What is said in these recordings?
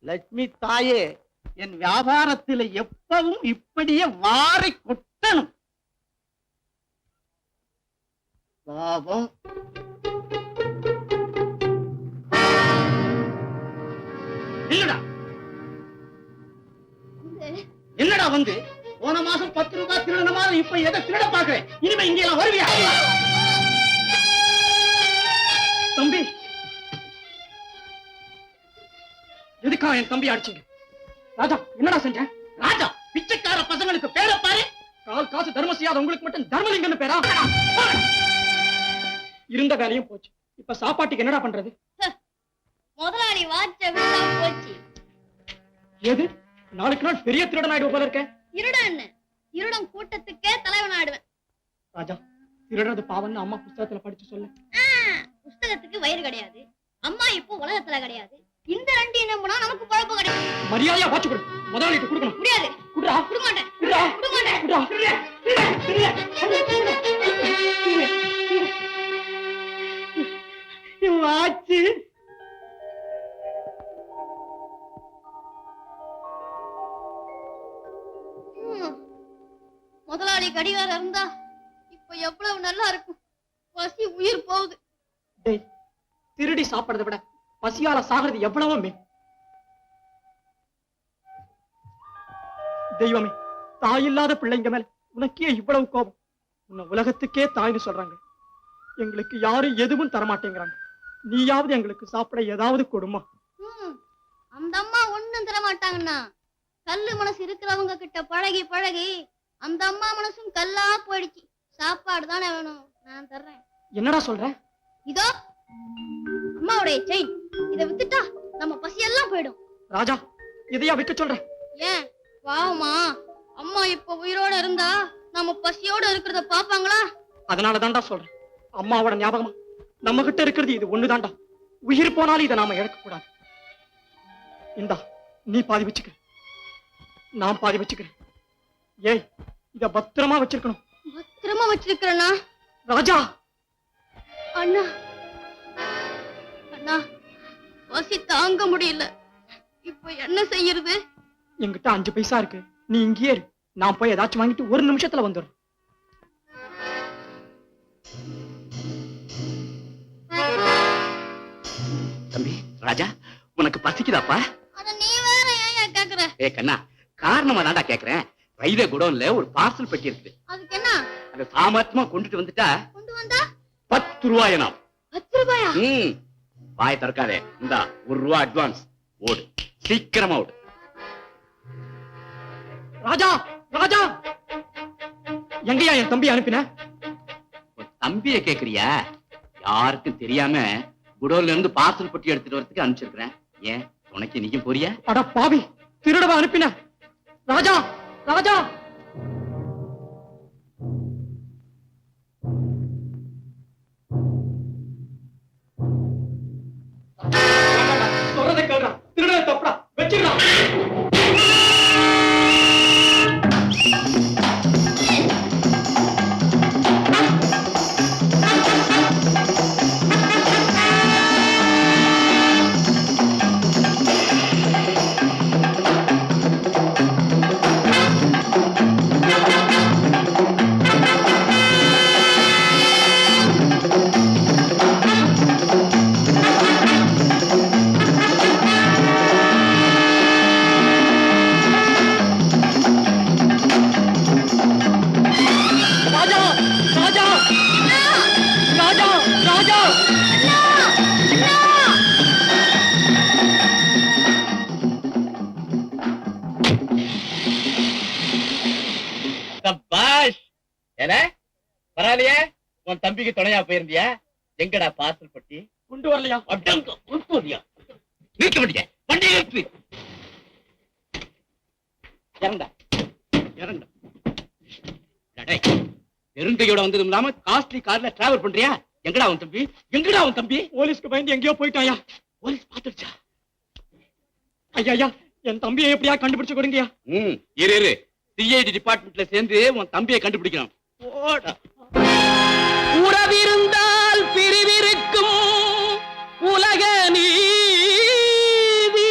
லட்சுமி தாயே, என் வியாபாரத்தில் எப்பவும் இப்படியே வாரி கொட்டணும். பாவம். இல்லடா, என்னடா வந்து போன மாசம் 10 ரூபாய் திருடன மாதிரி இப்ப எதை திருட பாக்குறேன்? இனிமே இங்க எல்லாம் வருவியா? தம்பி, எதுக்கா என் தம்பி அடிச்சீங்க? ராஜா, என்னடா செஞ்ச? ராஜா, பிச்சைக்கார பசங்களுக்கு பேர பாரு. கால் காசு தர்மம் செய்யாத உங்களுக்கு மட்டும் தர்மலிங்கன்னு பேரா? இருந்த வேலையும் போச்சு. இப்ப சாப்பாட்டுக்கு என்னடா பண்றது? முதலாளி வாட்ச போச்சு. எது? நாளுக்கு நாள் பெரிய திருடன் ஆயிடுவ போல இருக்க. திருடன் கூட்டத்துக்கே தலைவன் ஆடுவேன். ராஜா, திருடுறது பாவம்னு அம்மா புஸ்தகத்துல படிச்சு சொல்லு. புஸ்தகத்துக்கு வயிறு கிடையாது, அம்மா இப்போ உலகத்துல கிடையாது. இந்த ரெண்டு நம்பினா நமக்கு குழப்ப கிடையாது. மரியாதையா வாட்சி கொடு. முதலாளிக்கு கொடுக்கணும். முடியாது. குடுறா. கொடுக்க மாட்டேன். குடுறா. கொடுக்க மாட்டேன். குடுறா. வாட்சி. முதலாளி கடிகாரம் இருந்தா இப்ப எவ்வளவு நல்லா இருக்கும். பசி உயிர் போகுது. திருடி சாப்பிடுறதை விட பசியால சாகிறது எவ்வளவோ மேல். தெய்வமே, தாயில்லாத பிள்ளைங்க மேல உனக்கே இவ்வளவு கோபம். உன்னை உலகத்துக்கே தாய்னு சொல்றாங்க. எங்களுக்கு யாரும் எதுவும் தரமாட்டேங்கிறாங்க. நீயாவது எங்களுக்கு சாப்பிட ஏதாவது கொடுமா? அந்த அம்மா ஒண்ணும் தரமாட்டாங்கண்ணா. கல்லு மனசு இருக்கிறவங்க கிட்ட பழகி பழகி அந்த அம்மா மனசும் கல்லா போயிடுச்சு. சாப்பாடு தானே வேணும், நான் தர்றேன். என்னடா சொல்ற? இதோ அம்மாவுடைய செயின். இதை வித்துட்டா நம்ம பசியெல்லாம் போயிடும். ராஜா, இதையா விற்க சொல்ற? ஏன் பாவமா? அம்மா இப்ப உயிரோட இருந்தா நம்ம பசியோட இருக்கிறத பாப்பாங்களா? அதனால தான்டா சொல்றேன். அம்மாவோட ஞாபகமா நம்ம கிட்ட இருக்கிறது இது ஒண்ணுதான்டா. உயிர் போனாலும் இதை நாம இழக்க கூடாது. இந்தா, நீ பாதி வச்சுக்க, நான் பாதி வச்சுக்கிறேன். ஏய், இத பத்திரமா வச்சிருக்கணும். பத்திரமா வச்சிருக்கிறேன்னா? ராஜா. அண்ணா, அண்ணா, பசி தாங்க முடியல. இப்ப என்ன செய்யறது? என்கிட்ட 5 பைசா இருக்கு. நீ இங்கேயே இரு. நான் போய் ஏதாச்சும் வாங்கிட்டு 1 நிமிஷத்துல வந்துடுறேன். தம்பி ராஜா, உனக்கு பசிக்குதாப்பா? அத நீ வேற ஏன் கேக்குற? ஏ கண்ணா, காரணமா தான்டா கேக்குறேன். ரயில்வே குடோன்ல ஒரு பார்சல் பெட்டி இருக்கு. அதுக்கு என்ன? அத சாமர்த்தியமா கொண்டுட்டு வந்துட்டா கொண்டு வந்தா 10 ரூபாயா? 10 ரூபாயா? வாய் திறக்காதே. இந்தா 1 ரூபா அட்வான்ஸ். ஓடு, சீக்கிரமா ஓடு. ராஜா, ராஜா, எங்கயா என் தம்பி அனுப்பின? தம்பியை கேக்குறியா? யாருக்கும் தெரியாம குடோன்ல இருந்து பார்சல் பெட்டி எடுத்துட்டு வரதுக்கு அனுப்பிச்சிருக்கிறேன். ஏன் உனக்கு நீயும் போறியா? அட பாவி, திருடவா அனுப்பின? ராஜா, ராஜா. சொல்றதை கேளுடா. திருடனை தப்புடா. வச்சிடா. பரவாயில்லையே, உன் தம்பிக்கு துணையா போயிருந்தியா? எங்கடா பார்சல் பட்டி? கொண்டு வரலையா? நிறுத்த மாட்டீங்க, வண்டி நிறுத்து. இறண்டா, இறண்டா. பெருந்தையோட வந்ததும் இல்லாம காஸ்ட்லி கார்ல டிராவல் பண்றியா? எங்கடா உன் தம்பி? எங்கடா உன் தம்பி? போலீஸ்க்கு பயந்து எங்கேயோ போயிட்டாயா? போலீஸ் பாத்துடுச்சா? ஐயா, என் தம்பியை எப்படியா கண்டுபிடிச்சு கொடுங்கயா? இரு, சிஐடி டிபார்ட்மெண்ட்ல சேர்ந்து உன் தம்பியை கண்டுபிடிக்கணும். உறவிருந்தால் பிரிவிருக்கும் உலக நீதி,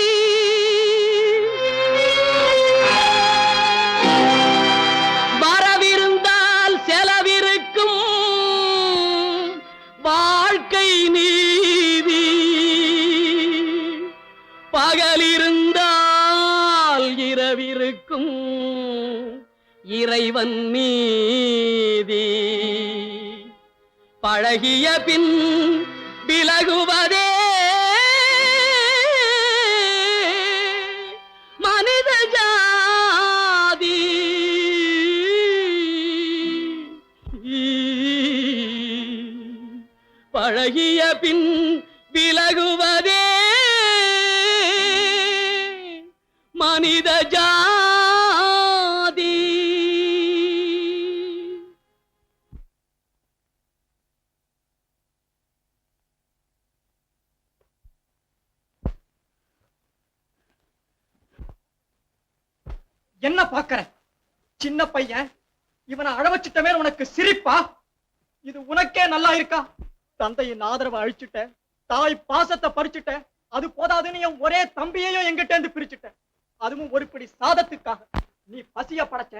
இறைவன் மீதி பழகிய பின் விலகுவதே மனித ஜாதி. பழகிய பின் விலகுவதே மனித ஜாதி. என்ன பாக்குற? சின்ன பையன், இவனை அழவச்சிட்ட மேல உனக்கு சிரிப்பா? இது உனக்கே நல்லா இருக்கா? தந்தையின் ஆதரவை அழிச்சுட்ட, தாய் பாசத்தை பறிச்சுட்ட, அது போதாதுன்னு என் ஒரே தம்பியையும் எங்கிட்ட இருந்து பிரிச்சுட்ட. அதுவும் ஒரு பிடி சாதத்துக்காக. நீ பசிய படைச்ச,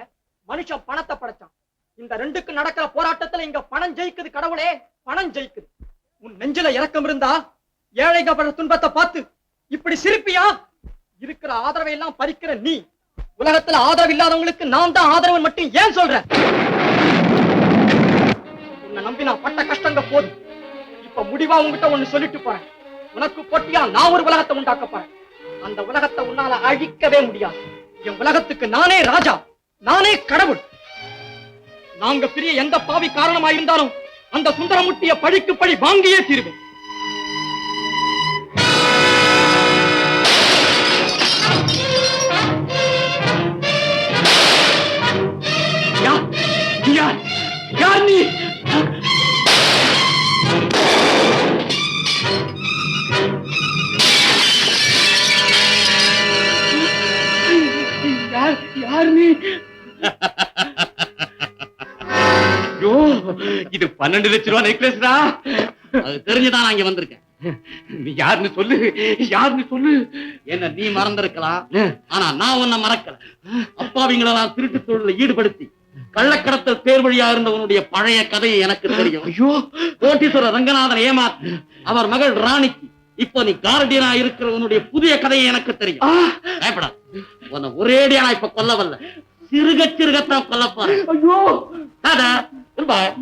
மனுஷன் பணத்தை படைச்சான். இந்த ரெண்டுக்கு நடக்கிற போராட்டத்துல இங்க பணம் ஜெயிக்குது. கடவுளே, பணம் ஜெயிக்குது. உன் நெஞ்சில இரக்கம் இருந்தா ஏழைங்க படுற துன்பத்தை பார்த்து இப்படி சிரிப்பியா? இருக்கிற ஆதரவை எல்லாம் பறிக்கிற நீ, உலகத்துல ஆதரவு இல்லாதவங்களுக்கு நான் தான் ஆதரவு மட்டும் ஏன் சொல்றேன்? உன்னை நம்பி நான் பட்ட கஷ்டங்க போதும். இப்ப முடிவா உங்ககிட்ட ஒண்ணு சொல்லிட்டு போறேன். உனக்கு போட்டியா நான் ஒரு உலகத்தை உண்டாக்க போறேன். அந்த உலகத்தை உன்னால அழிக்கவே முடியாது. என் உலகத்துக்கு நானே ராஜா, நானே கடவுள். நாங்க பிரிய எந்த பாவி காரணமா இருந்தாலும் அந்த சுந்தரமுட்டிய பழிக்கு பழி வாங்கியே தீர்வேன். யார் நீ? யார் நீ? இது 12 லட்சம் ரூபாய் நெக்லஸ்டா. அது தெரிஞ்சுதான் நான் இங்க வந்திருக்கேன். நீ யாருன்னு சொல்லு, யாருன்னு சொல்லு. என்ன நீ மறந்திருக்கலாம், ஆனா நான் உன்னை மறக்கல. அப்பாவிங்களெல்லாம் திருட்டு தொழில ஈடுபடுத்தி கள்ளக்கடத்தல் பேர் வழியா இருந்தவனுடைய பழைய கதையை எனக்கு தெரியும். ஐயோ, கோட்டீஸ்வரர் ரங்கநாதன் ஏமாத்து அவர் மகள் ராணிக்கு இப்போ நீ கார்டியனா இருக்கிறவனுடைய புதிய கதையை எனக்கு தெரியும். பயப்படாது, உன்னை ஒரேடியா நான் இப்ப கொல்லவல்ல, சிறுக சிறுகத்தான் கொல்ல போறேன். ஐயோ தாதா பாய்.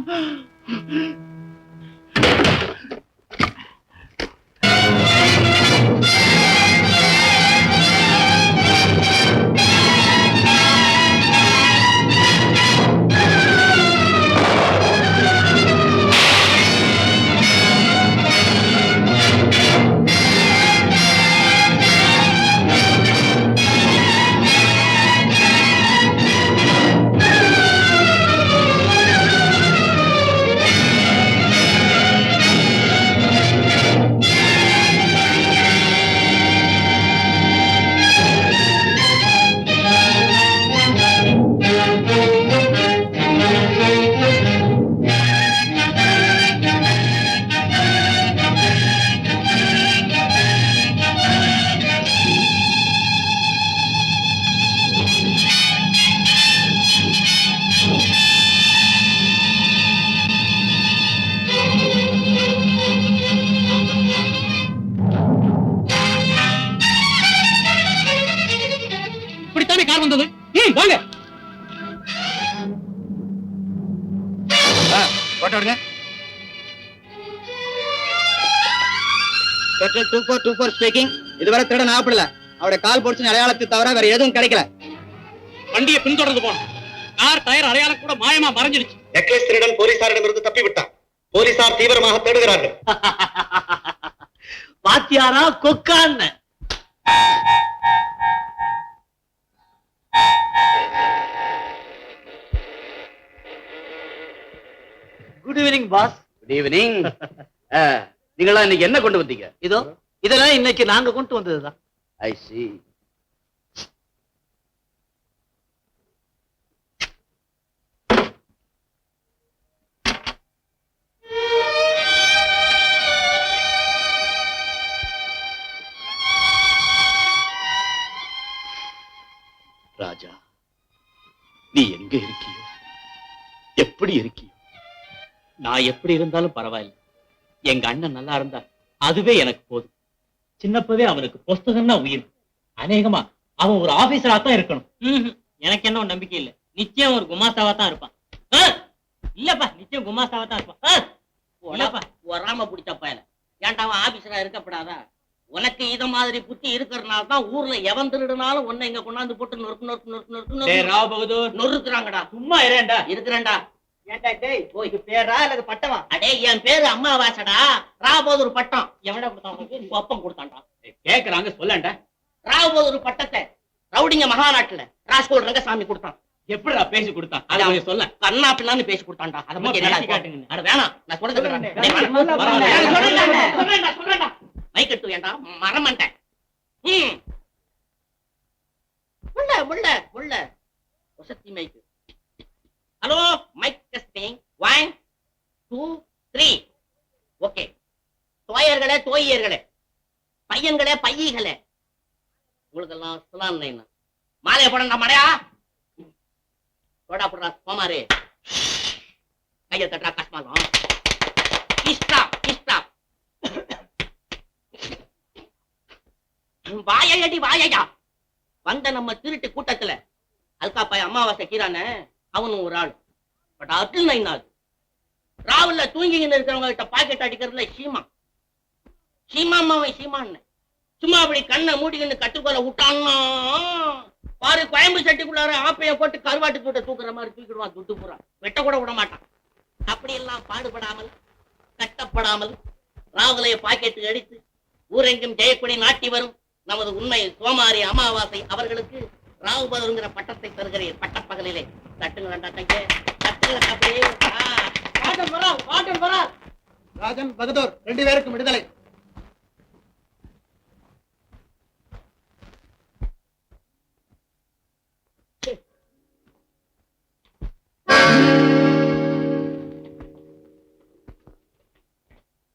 வாங்க போட்டோ எடுங்க. 2424 ஸ்பீக்கிங். இதுவரை திருடன் ஆகப்படல. அவருடைய கால் பொடிச்சு அடையாளத்தை தவிர வேற எதுவும் கிடைக்கல. வண்டியை பின்தொடர்ந்து போனோம். கார் டயர் அடையாளம் கூட மாயமா மறைஞ்சிருச்சு. நெக்லஸ் திருடன் போலீசாரிடமிருந்து தப்பி விட்டான். போலீசார் தீவிரமாக தேடுகிறார்கள். பாத்தியாரா கொக்கான்னு. Good evening boss. Good evening. நீங்களா இன்னைக்கு என்ன கொண்டு வந்தீங்க? இதோ இதெல்லாம் இன்னைக்கு நாங்க கொண்டு வந்ததுதான். ஐ சி. ராஜா, நீ எங்க இருக்கியோ, எப்படி இருக்கியோ, நான் எப்படி இருந்தாலும் பரவாயில்லை. எங்க அண்ணன் நல்லா இருந்தா அதுவே எனக்கு போதும். சின்னப்பவே அவனுக்கு புஸ்தகம்னா உயிர். அநேகமா அவன் ஒரு ஆபீசரா தான் இருக்கணும். எனக்கு என்ன நம்பிக்கை இல்லை. நிச்சயம் ஒரு குமாஸ்தாவா தான் இருப்பான். இல்லப்பா, நிச்சயம் குமாஸ்தாவா தான் இருப்பான். இல்லப்பா, வராம பிடிச்ச பயல. ஏன்டா அவன் ஆபீசரா இருக்கப்படாதா? உனக்கு இத மாதிரி புத்தி இருக்கிறனால தான் ஊர்ல எவன் திருடுனாலும் உன்னை இங்க கொண்டாந்து போட்டு நொறுக்கு நொறுக்கு நொறுக்கு நொறுக்கு ராவ் பகதூர் நொறுக்குறாங்கடா. சும்மா இரேண்டா இருக்கிறேன்டா. ஏன்டா டேய், போய் பேரா அல்லது பட்டமா? அடே, என் பேரு அம்மாவாசடா. ராவ் பகதூர் பட்டம் எவன்டா கொடுத்தான் உனக்கு? உங்க அப்பன் கொடுத்தான்டா. கேக்குறாங்க சொல்லண்டா. ராவ் பகதூர் பட்டத்தை ரவுடிங்க மகாநாட்டுல ராஸ்கோல் ரங்கசாமி கொடுத்தான். எப்படிடா பேசி கொடுத்தான்? அத அவங்க சொல்ல. கண்ணா பின்னான்னு பேசி கொடுத்தான்டா. அத பத்தி என்ன காட்டுங்க? அட வேணாம், நான் சொல்றேன். சொல்றேன்டா. மைக் எடுத்து வேண்டா, மரமண்டேன். முள்ள முள்ள முள்ள வசதி mike. Hello, mike testing 1 2 3. Okay. தோயர்களே தோயர்களே, பையன்களே பையீகளே, உங்களுக்கு எல்லாம் சுலாம் நைனா மாலைய போடண்டா மடையா. போடா போடுறா கோமாரே. கைய தட்டா கஷ்மாலம். இஷ்டா இஷ்டா. வாயடி வாயையா. வந்த நம்ம திருட்டு கூட்டத்துல அல்காப்பாய் அமாவாசை கீரான அவனும் ஒரு ஆள். பட் அட்டில் நைனாது. ராவுல தூங்கின்னு இருக்கிறவங்க கிட்ட பாக்கெட் அடிக்கிறதுல சீமா சீமாமாவன் சீமான்னு சும்மா அப்படி கண்ணை மூடிக்கின்னு கட்டுக்கோல விட்டான்னா பாரு, கோயம்பு சட்டிக்குள்ளார ஆப்பைய போட்டு கருவாட்டு தூட்ட தூக்குற மாதிரி தூக்கிடுவான். துட்டு பூரா வெட்ட கூட விட மாட்டான். அப்படி எல்லாம் பாடுபடாமல் கட்டப்படாமல் ராவுலைய பாக்கெட்டு அடித்து ஊரெங்கும் ஜெயக்குடி நாட்டி வரும் நமது உண்மை சோமாரி அமாவாசை அவர்களுக்கு ராவு பகதூர்ங்கிற பட்டத்தை தருகிறேன். பட்டப்பகலிலே தட்டுங்களா கையே, தட்டுங்களா அப்படியே. ராஜன் பகதூர் 2 பேருக்கும் விடுதலை.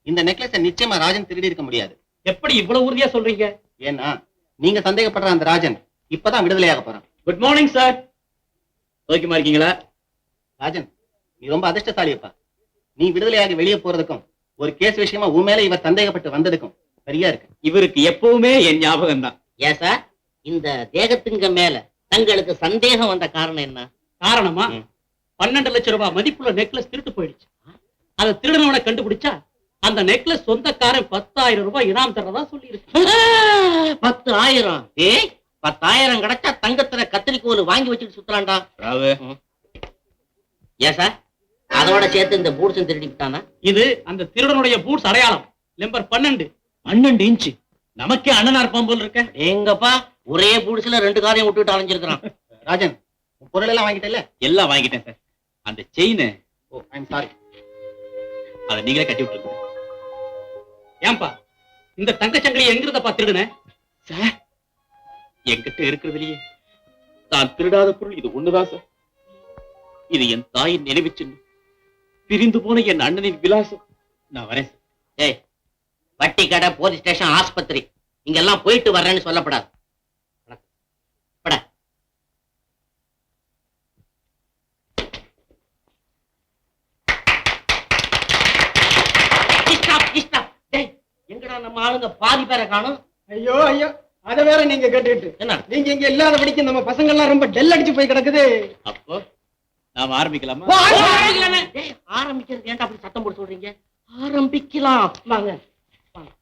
இந்த நெக்லஸை நிச்சயமா ராஜன் திருடி இருக்க முடியாது. எப்படி இவ்வளவு உறுதியா சொல்றீங்க? ஏன்னா நீங்க சந்தேகப்படுற அந்த ராஜன் இப்பதான் விடுதலையாக போறான். Good morning sir. ஓகேமா இருக்கீங்களா? ராஜன், நீ ரொம்ப அதிர்ஷ்டசாலியப்பா. நீ விடுதலையாகி வெளியே போறதுக்கும் ஒரு கேஸ் விஷயமா உன் மேல இவர் சந்தேகப்பட்டு வந்ததுக்கும் சரியா இருக்கு. இவருக்கு எப்பவுமே என் ஞாபகம் தான். ஏன் சார், இந்த தேகத்துங்க மேல தங்களுக்கு சந்தேகம் வந்த காரணம் என்ன? காரணமா? 12 லட்சம் ரூபாய் மதிப்புள்ள நெக்லஸ் திருட்டு போயிடுச்சு. அதை திருடனவனை கண்டுபிடிச்சா அந்த நெக்லஸ் சொந்தக்காரன் 10,000 ரூபாய் இனாம் தரதா சொல்லி இருக்கு. 10,000? ஏய், 10,000 கிடைச்சா தங்கத்துல கத்திரிக்கோல் வாங்கி வச்சுட்டு சுத்தலாம்டா. ஏன் சார், அதோட சேர்த்து இந்த பூட்ஸும் திருடிட்டானா? இது அந்த திருடனுடைய பூட்ஸ் அடையாளம். Number 12 inch. நமக்கே அண்ணனா இருப்பான் போல் இருக்க. எங்கப்பா, ஒரே பூட்ஸ்ல 2 காரையும் விட்டுட்டு அலைஞ்சிருக்கிறான். ராஜன், உன் பொருள் எல்லாம் வாங்கிட்டல? எல்லாம் வாங்கிட்டேன் சார். அந்த chain, oh I am sorry, அதை நீங்களே கட்டி விட்டுருங்க. ஏன்பா இந்த தங்கச்சங்கிலி எங்கிருந்தப்பா திருடுன? சார், என்கிட்ட இருக்கிறதுலயே நான் திருடாத பொருள் இது ஒண்ணுதான் சார். இது என் தாயின் நினைவு சின்னம், பிரிந்து போன என் அண்ணனின் விலாசம். நான் வரேன் சார். ஏய், வட்டி கடை, போலீஸ் ஸ்டேஷன், ஆஸ்பத்திரி இங்கெல்லாம் போயிட்டு வர்றேன்னு சொல்லப்படாது. பட எங்கடா நம்ம ஆளுங்க பாதி பேரை காணும். ஐயோ ஐயோ, அத வேற நீங்க கேட்டுட்டு என்ன நீங்க இங்க இல்லாதபடிக்கு நம்ம பசங்க எல்லாம் ரொம்ப டெல் அடிச்சு போய் கிடக்குது. அப்போ நாம ஆரம்பிக்கலாமா? ஆரம்பிக்கிறது ஏன்டா அப்படி சத்தம் போட்டு சொல்றீங்க? ஆரம்பிக்கலாம் வாங்க.